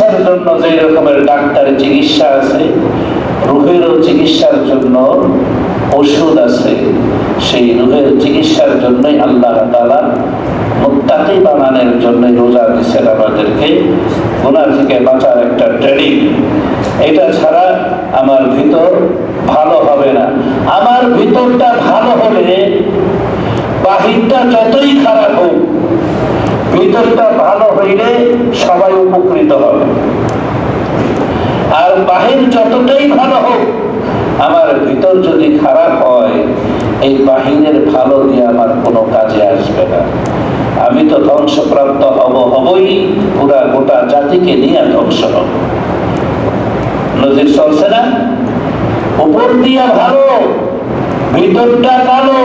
চিকিৎসার জন্য যে রকমের ডাক্তারি চিকিৎসা আছে, রুহেরও চিকিৎসার জন্য ওষুধ আছে। সেই রুহের চিকিৎসার জন্যই আল্লাহ তাআলা মুত্তাকি বানানোর জন্য রোজা দিচ্ছেন আমাদেরকে, গুনাহ থেকে বাঁচার একটা ট্রেনিং। এটা ছাড়া আমার ভিতর ভালো হবে না। আমার ভিতরটা ভালো হলে বাহিরটা যতই খারাপ হোক, ভিতরটা ভালো হইলে সবাই উপকৃত হবে। আর বাহির যতটাই ভালো হোক, আমার ভিতর যদি খারাপ হয়, এই বাহিরের ভালো দিয়ে আমার কোনো কাজে আসবে না। আমি তো ধ্বংসপ্রাপ্ত হবই, পুরা গোটা জাতিকে নিয়ে ধ্বংস হব। নজির চলছে না? উপর দিয়া ভালো, ভিতরটা কালো।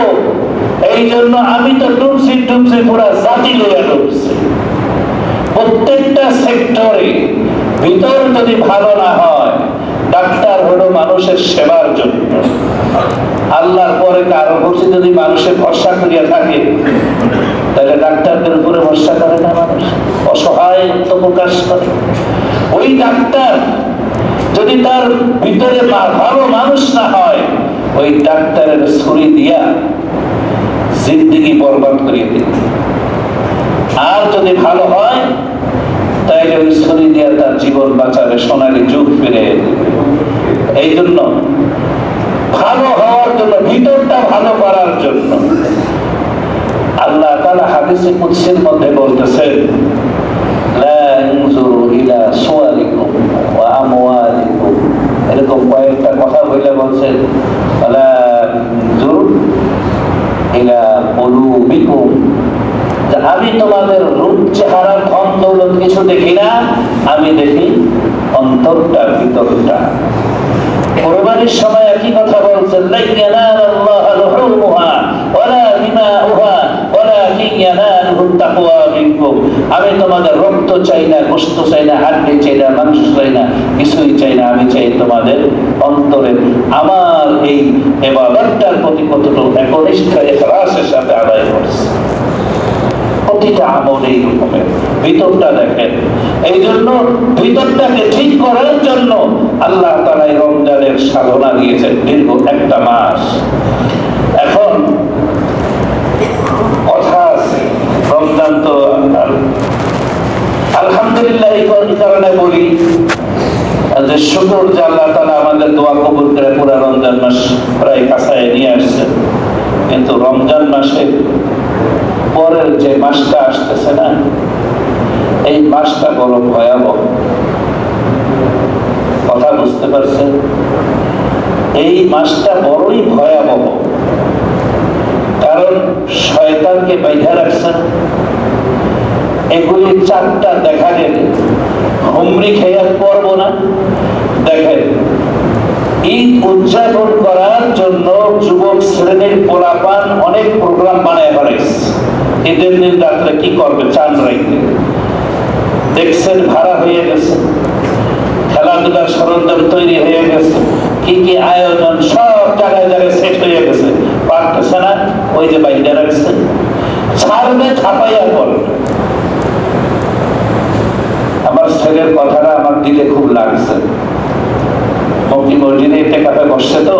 এই জন্য আমি তো ডুবছি পুরা জাতি লইয়া ডুবছি। প্রত্যেকটা সেক্টরে ভিতর যদি ভালো না হয়, ডাক্তার হলো মানুষের সেবার জন্য, আল্লাহর পরে কারো উপরে যদি মানুষের ভরসা করিয়া থাকে, তাহলে ডাক্তারদের উপরে ভরসা করে না মানুষ, অসহায় প্রকাশ করে। ওই ডাক্তার যদি তার ভিতরে ভালো মানুষ না হয়, ওই ডাক্তারের ছুরি দিয়া জিন্দেগি বরবাদ করিয়ে দিবে। আর যদি ভালো হয়, তাইলে ওই ছুরি দিয়া তার জীবন বাঁচাবে, সোনালী যুগ ফিরে। এই জন্য ভালো হওয়ার জন্য, ভিতরটা ভালো করার জন্য আল্লাহ তাআলা হাদিসে কুদসির মধ্যে বলতেছেন, লা ইয়ানজুরু ইলা সুওয়ারিকুম ওয়া আমওয়ালিকুম। এরকম কয়েকটা কথা বলে বলছেন, লা ইয়ানজুরু ইলা কুলুবিকুম, যে আমি তোমাদের রূপ চেহারা ধন দৌলত কিছু দেখি না, আমি দেখি অন্তরটা, ভিতরটা। কুরবানির সময় একই কথা বলছেন, লা ইয়ানালাল্লাহু লুহুমুহা ওয়ালা দিমাউহা ওয়ালাকিন ইয়ানালুহু তাকওয়া মিনকুম। আমি তোমাদের রক্ত চাই না, গোশত চাই না, হাড্ডি চাই না, মাংস চাই না, কিছুই চাই না। আমি চাই তোমাদের অন্তরের আমার এই ইবাদতটার প্রতি কতটুকু একনিষ্ঠ ইখলাসের সাথে আদায় করছে। প্রতিটা আমল এই রকমের, ভিতরটা দেখেন। এই জন্য ভিতরটাকে ঠিক করার জন্য আল্লাহ তাআলা রমজানের সাধনা দিয়েছেন দীর্ঘ একটা মাস। এখন কথা আছে, রমজান তো আলহামদুলিল্লাহ এই কারণে বলি যে শুকর যে আল্লাহ তাআলা আমাদের দোয়া কবুল করে পুরো রমজান মাস প্রায় কাছায় নিয়ে আসছেন। কিন্তু রমজান মাসে পরের যে মাসটা আসতেছে না, এই মাসটা বড় ভয়াবহ। কথা বুঝতে পারছেন? এই মাসটা বড়ই ভয়াবহ, কারণ শয়তানকে বাইধা রাখছেন। এগুলি চারটা দেখা গেলে হুমরি খেয়াল করবো না। দেখেন, ঈদ উদযাপন করার জন্য যুবক শ্রেণীর পোলাপান অনেক প্রোগ্রাম বানায় ফেলেছে। ঈদের দিন রাত্রে কি করবে, চাঁদ রাইতে দেখছেন ভাড়া হয়ে গেছে, খেলাধুলার সরঞ্জাম তৈরি হয়ে গেছে, কি কি আয়োজন সব জায়গায় জায়গায় সেট হয়ে গেছে। পারতেছে না, ওই যে বাইরে রাখছে, ছাড়বে ছাপাইয়া করবে। আমার ছেলের কথাটা আমার দিলে খুব লাগছে। মক্কি মসজিদে ইতিকাফে বসছে তো,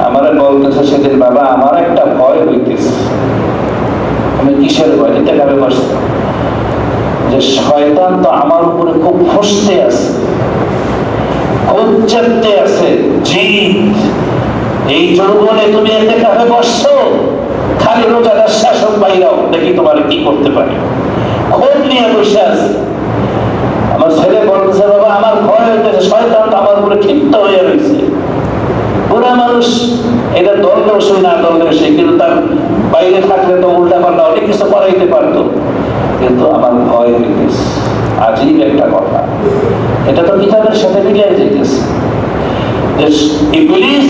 আমারে বলতেছে সেদিন, বাবা আমার একটা ভয় হইতেছে। আমি কিসের ভয়? ইতিকাফে বসছে যে শয়তান তো আমার উপরে খুব ফুঁসতে আছে, খুব চেপতে আছে। জি, এই যৌবনে তুমি ইতিকাফে বসছো, খালি রোজাদার শাসন বাইরাও, দেখি তোমার কি করতে পারে। খুব নিয়ে বসে আছে। আমার ছেলে বলতেছে, বাবা আমার ভয় হইতেছে, শয়তান তো আমার উপরে ক্ষিপ্ত হয়ে রয়েছে। পুরা মানুষ এটা দলের সই না দলের সই, কিন্তু তার বাইরে থাকলে তো উল্টা পাল্টা অনেক কিছু করাইতে পারতো। কিন্তু আমার ভয় হইতেছে। আজীব একটা কথা, এটা তো কিতাবের সাথে মিলিয়ে যেতেছে যে ইবলিস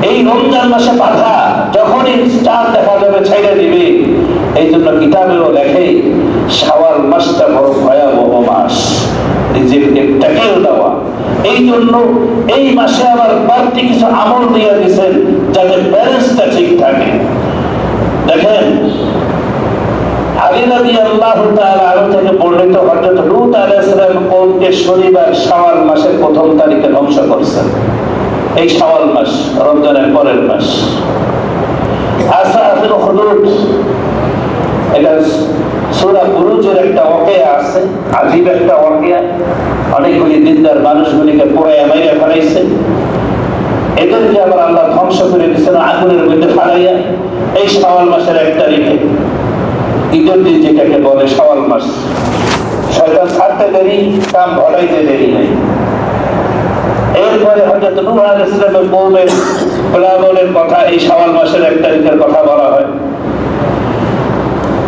এই রমজান মাসে বাধা, যখনই চাঁদ দেখা যাবে ছেড়ে দিবে। এই জন্য কিতাবেও লেখে শাওয়াল মাসটা বড় ভয়াবহ মাস, নিজেকে ট্যাকেল দেওয়া। এই জন্য এই মাসে আবার বাড়তি কিছু আমল দিয়ে দিয়েছেন যাতে ব্যালেন্সটা ঠিক থাকে। দেখেন, আলী রাদিয়াল্লাহু তাআলা আনহু থেকে বর্ণিত হযরত লূত আলাইহিস সালাম প্রত্যেক শনিবার শাওয়াল মাসের 1ম তারিখে ধ্বংস করছেন। এই শাওয়াল মাস রমজানের পরের মাস। আসরাফুল হুদুদ, এটা সূরা বুরুজের একটা ওয়াকিয়া আছে, আজীব একটা ওয়াকিয়া। অনেকগুলি দিনদার মানুষগুলিকে পুরাই মাইরা ফেলাইছে। এদেরকে আবার আল্লাহ ধ্বংস করে দিয়েছেন আগুনের মধ্যে ফালাইয়া এই শাওয়াল মাসের 1 তারিখে, ঈদের দিন যেটাকে বলে শাওয়াল মাস। শয়তান ছাড়তে দেরি, কাম ঘটাইতে দেরি নাই। এরপরে হযরত নূহ আলাইহিস সালামের কওমের প্লাবনের কথা এই শাওয়াল মাসের 1 তারিখের কথা বলা হয়।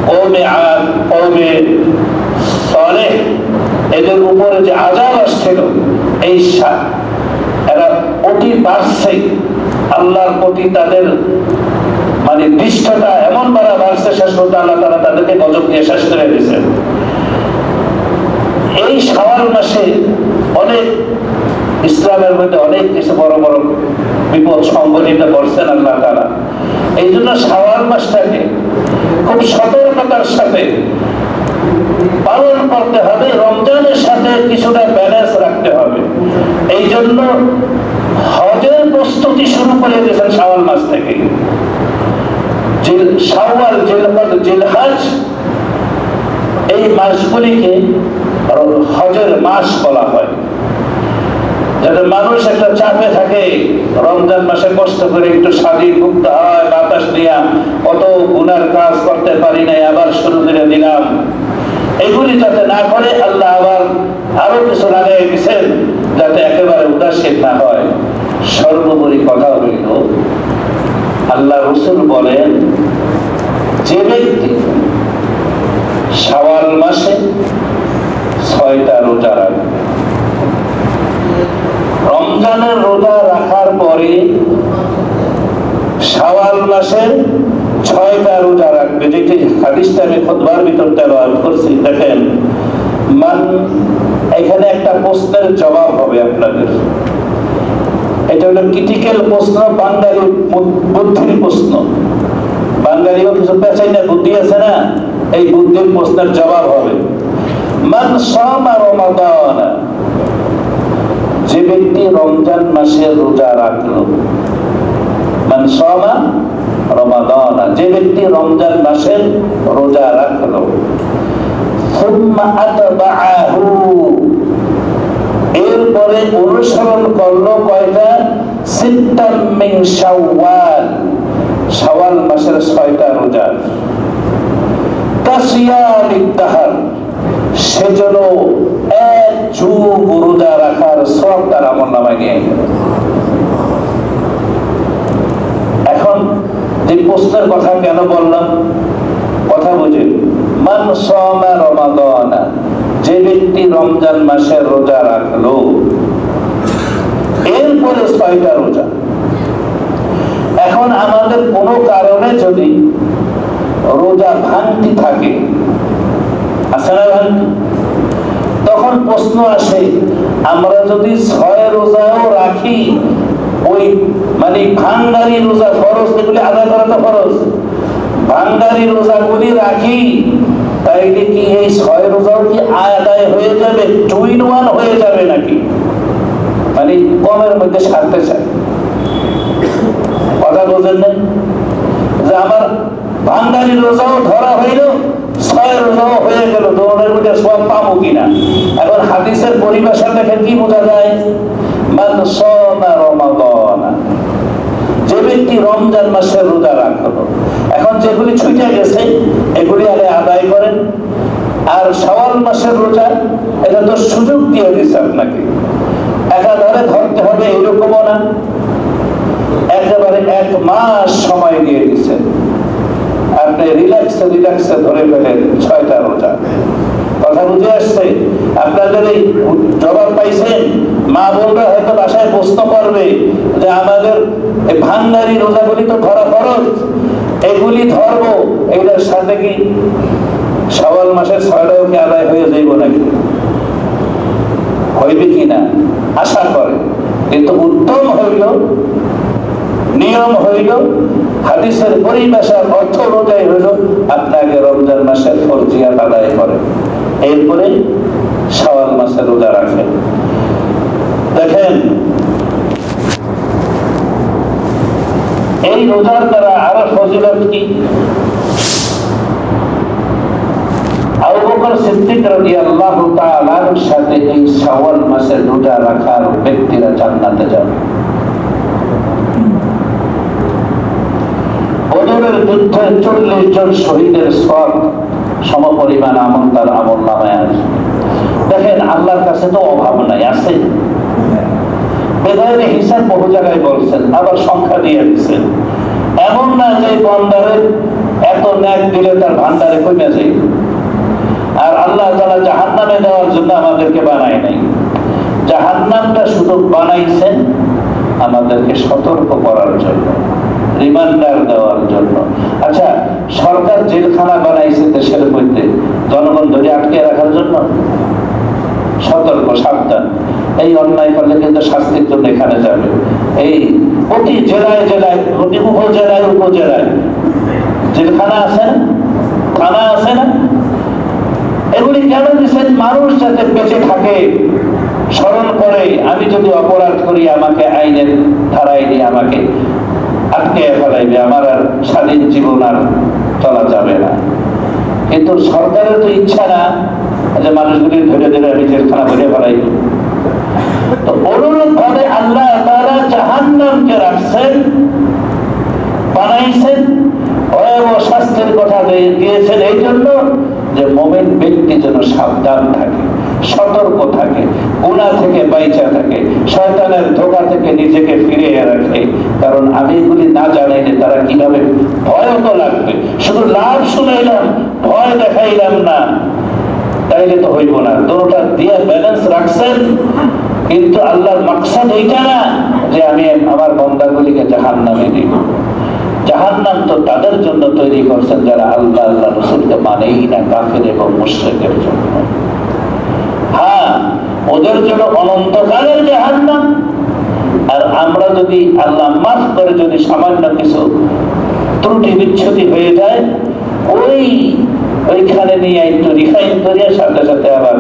কওমে আদ, কওমে সালেহ, এদের উপরে যে আযাব আসছিল, এই এরা অতি বাড়ছে, আল্লাহর প্রতি তাদের মানে নিষ্ঠতা এমন বাড়ছে, শেষ পর্যন্ত আল্লাহ তাআলা তাদেরকে গজব দিয়ে শেষ করে দিয়েছেন। এই শাওয়াল মাসে অনেক ইসলামের মধ্যে অনেক কিছু বড় বড় বিপদ সংঘটিত করছেন আল্লাহ তাআলা। এই জন্য শাওয়াল মাসটাকে খুব সতর্কতার সাথে পালন করতে হবে, রমজানের সাথে কিছুটা ব্যালেন্স রাখতে হবে। এই জন্য হজের প্রস্তুতি শুরু করে দিয়েছেন শাওয়াল মাস থেকে। শাওয়াল, জিলহজ, জিলহজ, এই মাসগুলিকে হজের মাস বলা হয়। যাতে মানুষ একটা চাপে থাকে, রমজান মাসে কষ্ট করে একটু স্বাধীন মুক্ত হয়, বাতাস দিয়া কত গুনার কাজ করতে পারি নাই, আবার শুরু করে দিলাম, এগুলি যাতে না করে আল্লাহ আবার আরো কিছু লাগাই দিচ্ছেন যাতে একেবারে উদাসীন না হয়। সর্বোপরি কথা হইল, আল্লাহ রাসূল বলেন, যে ব্যক্তি শাওয়াল মাসে 6টা রোজা রাখবে, রমজানের রোজা রাখার পরে শাওয়াল মাসের 6টা রোজা রাখবে, যেটি হাদিসটা আমি খুতবার ভিতর তেলাওয়াত করছি। দেখেন, এখানে একটা প্রশ্নের জবাব হবে আপনাদের। এটা হলো ক্রিটিক্যাল প্রশ্ন, বাঙালি বুদ্ধির প্রশ্ন। বাঙালিও কিছু পেছাইনা বুদ্ধি আছে না, এই বুদ্ধির প্রশ্নের জবাব হবে। মান সামা রমাদান, যে ব্যক্তি রমজান মাসের রোজা রাখলো, মান সামা রমাদান, যে ব্যক্তি রমজান মাসের রোজা রাখলো, সুম্মা আতবাআহু, এরপরে অনুসরণ করলো কয়টা, সিত্তাম মিন শাওয়াল, শাওয়াল মাসের 6টা রোজা, কাসিয়ামিদ দাহর, সেজন্য 1 যুগ রোজা রাখার সওয়াব তার আমলনামায় নিয়ে গেল। এখন যে প্রশ্নের কথা কেন বললাম, কথা বুঝে, মান সামা রমাদান, যে ব্যক্তি রমজান মাসের রোজা রাখলো, এরপরে 6টা রোজা। এখন আমাদের কোনো কারণে যদি রোজা ভাঙতি থাকে, আছে না ভাঙতি, তখন প্রশ্ন আসে, আমরা যদি 6 রোজাও রাখি, ওই মানে ভাঙ্গারি রোজা, ফরজ এগুলি আদায় করা তো ফরজ, ভাঙ্গারি রোজাগুলি রাখি, তাইলে কি এই 6 রোজাও কি আদায় হয়ে যাবে, 2 in 1 হয়ে যাবে নাকি? মানে কমের মধ্যে সারতে চায়, কথা বোঝেন না? যে আমার ভাঙ্গারি রোজাও ধরা হইল, 6 রোজাও হয়ে গেল, দোনের মধ্যে সওয়াব পাবো কিনা? এখন হাদিসের পরিভাষা দেখেন কি বোঝা যায়, মান সামা রমাদান, যে ব্যক্তি রমজান মাসের রোজা রাখলো। এখন যেগুলি ছুটে গেছে এগুলি আগে আদায় করেন। আর শাওয়াল মাসের রোজা, এটা তো সুযোগ দিয়ে দিচ্ছে আপনাকে, একাধারে ধরতে হবে এরকমও না, একেবারে 1 মাস সময় দিয়ে দিচ্ছে, আপনি রিল্যাক্সে ধরে ফেলেন 6টা রোজা। কথা বুঝে আসছে? আপনাদের এই জবাব পাইছেন? মা বোনরা হয়তো বাসায় প্রশ্ন করবে যে আমাদের এই ভাঙ্গারি রোজাগুলি তো ধরা ফরজ, এগুলি ধরবো, এটার সাথে কি শাওয়াল মাসের 6টাও কি আদায় হয়ে যাইব নাকি? হইবে কিনা আশা করে, কিন্তু উত্তম হইল, নিয়ম হইল, হাদিসের পরিভাষার অর্থ অনুযায়ী হইল, আপনাকে রমজান মাসের ফরজিয়াত আদায় করে, এরপরে শাওয়াল মাসের রোজা রাখবে। রোজার দ্বারা আরো ফজিলত কি? আবু বকর সিদ্দিক রাদিয়াল্লাহু তাআলার সাথে এই শাওয়াল মাসের রোজা রাখার ব্যক্তিরা জান্নাতে যাবে। বদরের যুদ্ধে 40 জন শহীদের সওয়াব সমপরিমাণ আমল তার আমলনামায় আছে। দেখেন আল্লাহর কাছে তো অভাব নাই, আছে। বেদয়ের হিসাব বহু জায়গায় বলছেন, আবার সংখ্যা দিয়ে দিচ্ছেন। এমন না যে বান্দারের এত ন্যাক দিলে তার ভান্ডারে কমে যায়। আর আল্লাহ তাআলা জাহান্নামে দেওয়ার জন্য আমাদেরকে বানায় নাই। জাহান্নামটা শুধু বানাইছেন আমাদেরকে সতর্ক করার জন্য, রিমাইন্ডার দেওয়ার জন্য। আচ্ছা, সরকার জেলখানা বানাইছে দেশের মধ্যে জনগণ ধরে আটকে রাখার জন্য? সতর্ক, সাবধান, এই অন্যায় করলে কিন্তু শাস্তির জন্য এখানে যাবে। এই প্রতি জেলায় জেলায়, প্রতি উপজেলায় উপজেলায় জেলখানা আছে না, থানা আছে না? এগুলি কেন দিচ্ছেন? মানুষ যাতে বেঁচে থাকে, স্মরণ করে আমি যদি অপরাধ করি আমাকে আইনের ধারায় নিয়ে আমাকে আটকে ফেলাইবে, আমার আর স্বাধীন জীবন আর চলা যাবে না। কিন্তু সরকারের তো ইচ্ছা না যে মানুষগুলি ধরে ধরে আমি জেলখানা ভরে ফেলাই। তো অনুরূপ ভাবে আল্লাহ তাআলা জাহান্নামকে রাখছেন, বানাইছেন, ভয়াবহ শাস্তির কথা দিয়েছেন এই জন্য যে মুমিন ব্যক্তি যেন সাবধান থাকে, সতর্ক থাকে, গুনাহ থেকে বাইচা থাকে, শয়তানের ধোঁকা থেকে নিজেকে ফিরিয়ে রাখে। কারণ আমি এগুলি না জানাইলে তারা কিভাবে ভয় তো লাগবে। শুধু লাভ শুনাইলাম, ভয় দেখাইলাম না, তাইলে তো হইব না। দুটোটা দিয়ে ব্যালেন্স রাখছেন। কিন্তু আল্লাহর মাকসাদ এইটা না যে আমি আমার বান্দাগুলিকে জাহান্নামে দিব। জাহান্নাম তো তাদের জন্য তৈরি করছেন যারা আল্লাহ আল্লাহ রাসূলকে মানেই না, কাফের এবং মুশরিকের জন্য। হ্যাঁ, ওদের জন্য অনন্তকালের জাহান্নাম। আর আমরা যদি আল্লাহ মাফ করে যদি সামান্য কিছু ত্রুটি বিচ্ছুতি হয়ে যায়, ওইখানে নিয়ে একটু রিফাইন করিয়া সাথে সাথে আবার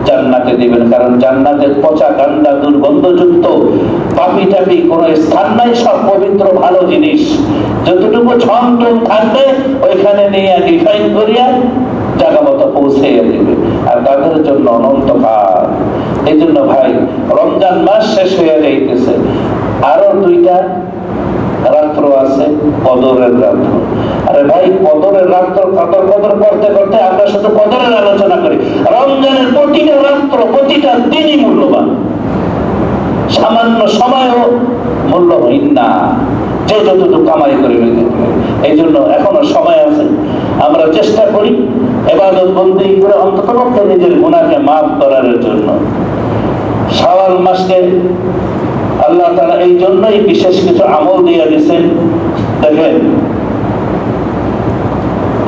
জান্নাতে দিবেন। কারণ জান্নাতের পচা গান্দা দুর্গন্ধযুক্ত পাপি টাপি কোনো স্থান নাই, সব পবিত্র ভালো জিনিস যতটুকু ছম টম থাকবে ওইখানে নিয়ে রিফাইন করিয়া জায়গা মতো পৌঁছে দিবে। আর তাদের জন্য অনন্তকাল। এই জন্য ভাই, রমজান মাস শেষ হয়ে যাইতেছে, আরো 2টা রাত্র আছে, কদরের রাত্র। আরে ভাই, কদরের রাত্র কদর কদর করতে করতে আমরা শুধু কদরের আলোচনা করি। রমজানের প্রতিটা রাত্র, প্রতিটা দিনই মূল্যবান, সামান্য সময়ও মূল্যহীন না, যে যতটুকু কামাই করে নিতে পারে। এই জন্য এখনো সময় আছে, আমরা চেষ্টা করি ইবাদত বন্দেগী করে অন্তত নিজের গুনাহকে মাফ করার জন্য। শাওয়াল মাসকে আল্লাহ তাআলা এই জন্যই বিশেষ কিছু আমল দিয়ে দিয়েছেন। দেখেন,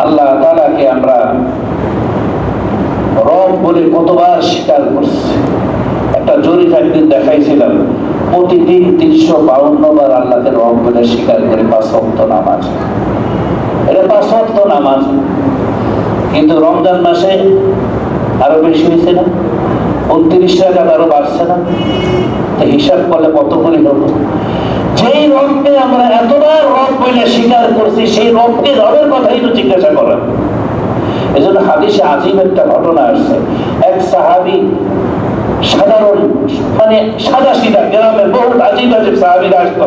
আল্লাহ তাআলাকে আমরা রব বলে কতবার স্বীকার করছি। একটা জরিপ একদিন দেখাইছিলাম, প্রতিদিন 352 বার আল্লাহকে রব বলে স্বীকার করে 5 ওয়াক্ত নামাজ। এটা 5 ওয়াক্ত নামাজ, কিন্তু রমজান মাসে আরো বেশি হয়েছে না? 29 রাকাত আরো বাড়ছে না? হিসাব করলে কতগুলি হলো। যেই রবকে আমরা এতবার রব বলে স্বীকার করছি, সেই রবকে রবের কথাই তো জিজ্ঞাসা করা। এই জন্য হাদিসে আজীব একটা ঘটনা আসছে। এক সাহাবী, সাধারণ মানে সাদা সিধা গ্রামের বহুত আজীব আজীব সাহাবীরা আসতো,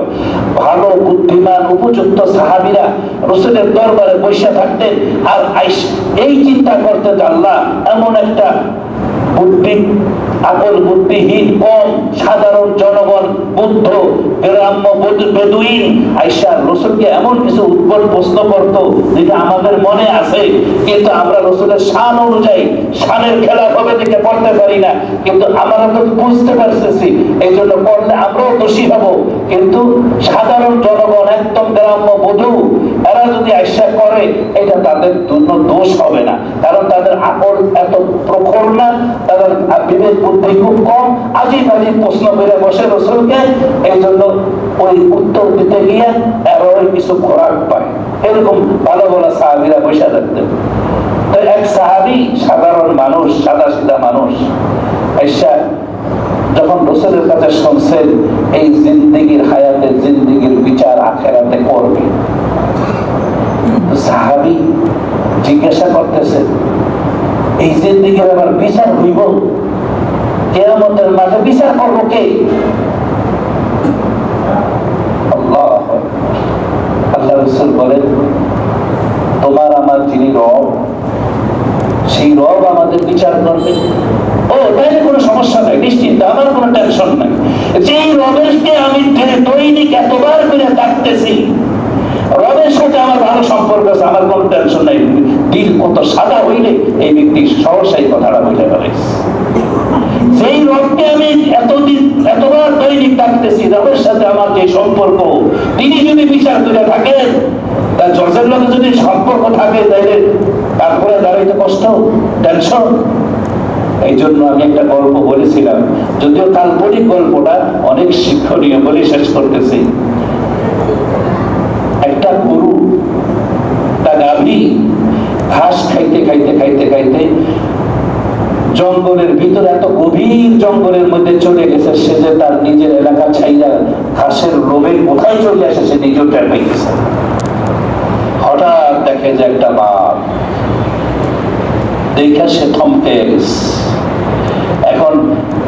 ভালো বুদ্ধিমান উপযুক্ত সাহাবীরা রাসূলের দরবারে বসে থাকতেন। আর এই চিন্তা করতেন যে আল্লাহ এমন একটা বুদ্ধি আকল বুদ্ধিহীন কম সাধারণ জনগণ, বুদ্ধ গ্রাম্য বেদুইন আইসা রাসূলকে এমন কিছু উদ্ভট প্রশ্ন করতো যেটা আমাদের মনে আছে, কিন্তু আমরা রাসূলের শান অনুযায়ী শানের খেলাফ হবে দেখে পড়তে পারি না। কিন্তু আমরা তো বুঝতে পারতেছি, এই জন্য পড়লে আমরাও দোষী হব। কিন্তু সাধারণ জনগণ, একদম গ্রাম্য বধূ, এরা যদি আইসা করে এটা তাদের জন্য দোষ হবে না, কারণ তাদের আকল এত প্রখর না, তাদের বিবেক বুদ্ধি খুব কম। আজীব আজীব প্রশ্ন করে বসে রাসূলকে, এই জন্য ওই উত্তর দিতে গিয়ে এবার কিছু খোরাক পায়। এরকম ভালো ভালো সাহাবীরা বসে থাকতেন। তো এক সাহাবী সাধারণ মানুষ, সাদা সিধা মানুষ, আইসা যখন রাসূলের কাছে শুনছেন এই জিন্দেগির হায়াতে জিন্দেগির বিচার আখিরাতে করবে, সাহাবী জিজ্ঞাসা করতেছেন এই জিন্দেগির আবার বিচার হইব? কিয়ামতের মাঠে বিচার করবো কে? আল্লাহ রাসূল বলেন তোমার আমার যিনি রব, সেই রব আমাদের বিচার করবে। ও তাইলে কোনো সমস্যা নাই, নিশ্চিন্ত, আমার কোনো টেনশন নাই। যেই রবেরকে আমি দৈনিক এতবার করে ডাকতেছি, রবের সাথে আমার ভালো সম্পর্ক আছে, আমার কোনো টেনশন নাই। দিল কত সাদা হইলে এই ব্যক্তি সহসাই কথাটা বলে পারে। সেই রবকে আমি এতদিন এতবার দৈনিক ডাকতেছি, রবের সাথে আমার যে সম্পর্ক, তিনি যদি বিচার করে থাকেন, তার জজের লোকে যদি সম্পর্ক থাকে, তাহলে তারপরে দাঁড়াইতে কষ্ট, টেনশন। এই জন্য আমি একটা গল্প বলেছিলাম, যদিও কাল্পনিক গল্পটা অনেক শিক্ষণীয় বলে শেষ করতেছি। একটা গরু, একটা গাভী ঘাস খাইতে খাইতে খাইতে খাইতে জঙ্গলের ভিতরে, এত গভীর জঙ্গলের মধ্যে চলে গেছে সে, যে তার নিজের এলাকা ছাইরা ঘাসের লোভে কোথায় চলে আসে সে নিজেও টের পাইতেছে। হঠাৎ দেখে যে একটা বাঘ, দেখে সে থমকে গেছে। এখন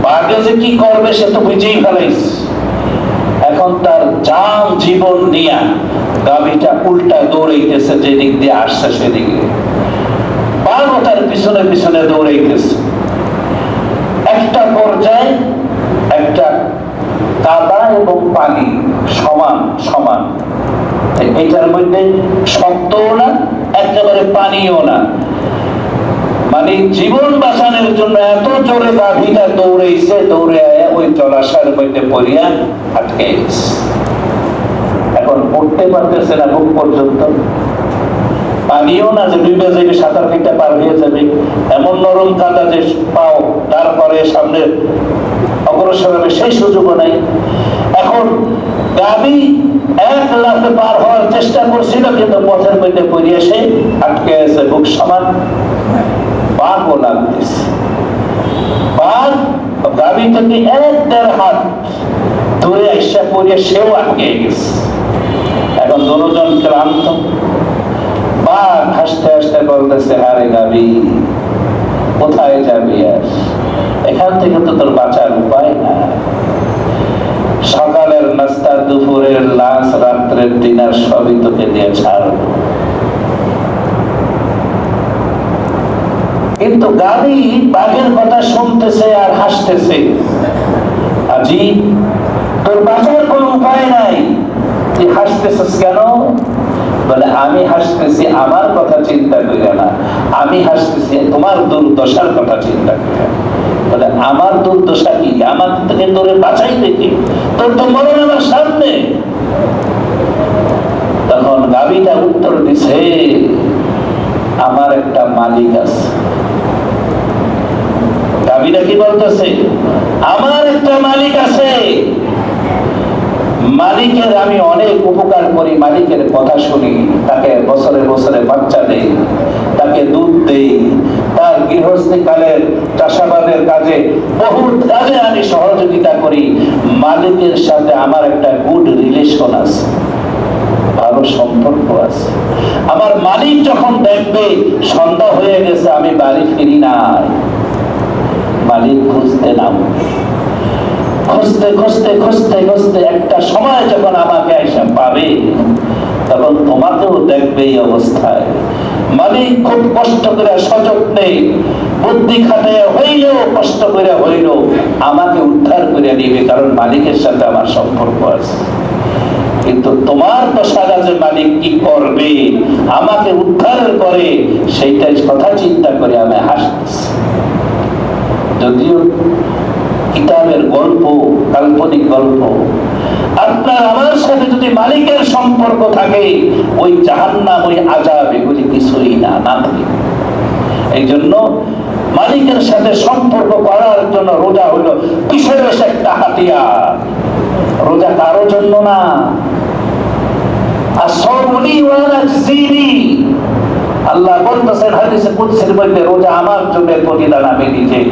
বাঘে যে কি করবে সে তো বুঝেই ফেলাইছে। এখন তার জান জীবন নিয়া গাভীটা উল্টা দৌড়াইতেছে, যেদিক দিয়ে আসছে সেদিকে। বাঘও তার পিছনে পিছনে দৌড়াইতেছে। একটা পর্যায়ে একটা কাদা এবং পানি সমান সমান, এটার মধ্যে শক্তও না একেবারে পানিও না, মানে জীবন বাঁচানোর জন্য এত জোরে গাভীটা দৌড়াইছে, দৌড়ে ওই জলাশয়ের মধ্যে পড়িয়া আটকে গেছে। এখন উঠতে পারতেছে না বুক পর্যন্ত, পানিও না যে ডুবে যাবে, সাঁতার কেটে পার হয়ে যাবে, এমন নরম কাদা যে পাও তারপরে সামনে অগ্রসর হবে সেই সুযোগও নাই। এখন গাভী এক লাফে পার হওয়ার চেষ্টা করছিল, কিন্তু পথের মধ্যে পড়ে এসে আটকে আছে বুক সমান। বাঘও লাগতেছে, বাঘ গাভী থেকে 1-1.5 হাত দূরে এসে পড়ে সেও আটকে গেছে। এখন দুজন ক্লান্ত। বাঘ হাসতে হাসতে বলতেছে, আরে গাভী কোথায় যাবি? আর এখান থেকে তো তোর বাঁচার উপায় না। সকালের নাস্তা, দুপুরের লাঞ্চ, রাত্রের ডিনার সবই তোকে দিয়ে ছাড়বো। কিন্তু গাভী বাঘের কথা শুনতেছে আর হাসতেছে। আজি তোর বাঁচার কোন উপায় নাই, তুই হাসতেছিস কেন? বলে আমি হাসতেছি আমার কথা চিন্তা করিয়া না, আমি হাসতেছি তোমার দুর্দশার কথা চিন্তা করিয়া। বলে আমার দুর্দশা কি? আমার থেকে তোরে বাঁচাই দেখি, তোর তো মরণ আমার সামনে। তখন গাভীটা উত্তর দিছে, আমার একটা মালিক আছে। গাভীটা কি বলতেছে? আমার একটা মালিক আছে, মালিকের আমি অনেক উপকার করি, মালিকের কথা শুনি, তাকে বছরে বছরে বাচ্চা দেই, তাকে দুধ দেই, তার গৃহস্থী কালের চাষাবাদের কাজে বহুত কাজে আমি সহযোগিতা করি। মালিকের সাথে আমার একটা গুড রিলেশন আছে, ভালো সম্পর্ক আছে। আমার মালিক যখন দেখবে সন্ধ্যা হয়ে গেছে আমি বাড়ি ফিরি নাই, মালিক খুঁজতে নামবে। খুঁজতে খুঁজতে খুঁজতে খুঁজতে একটা সময় যখন আমাকে এসে পাবে, তখন তোমাকেও দেখবে এই অবস্থায়। মালিক খুব কষ্ট করে সযত্নে বুদ্ধি খাটাইয়া হইলেও কষ্ট করে হইলেও আমাকে উদ্ধার করে নিবে, কারণ মালিকের সাথে আমার সম্পর্ক আছে। কিন্তু তোমার দশাটা যে মালিক কি করবে আমাকে উদ্ধারের পরে, সেইটাই কথা চিন্তা করে আমি হাসতেছি। যদিও কিতাবের গল্প, কাল্পনিক গল্প, আপনার আমার সাথে যদি মালিকের সম্পর্ক থাকে, ওই জাহান্নাম, ওই আযাব এগুলি কিছুই না, না থাকে। এই জন্য মালিকের সাথে সম্পর্ক করার জন্য রোজা হলো বিশেষ একটা হাতিয়ার। রোজা কারোর জন্য না। আল্লাহ বলতেছেন হাদিসে কুদসির মধ্যে, রোজা আমার জন্য প্রতিদান আমি নিজেই।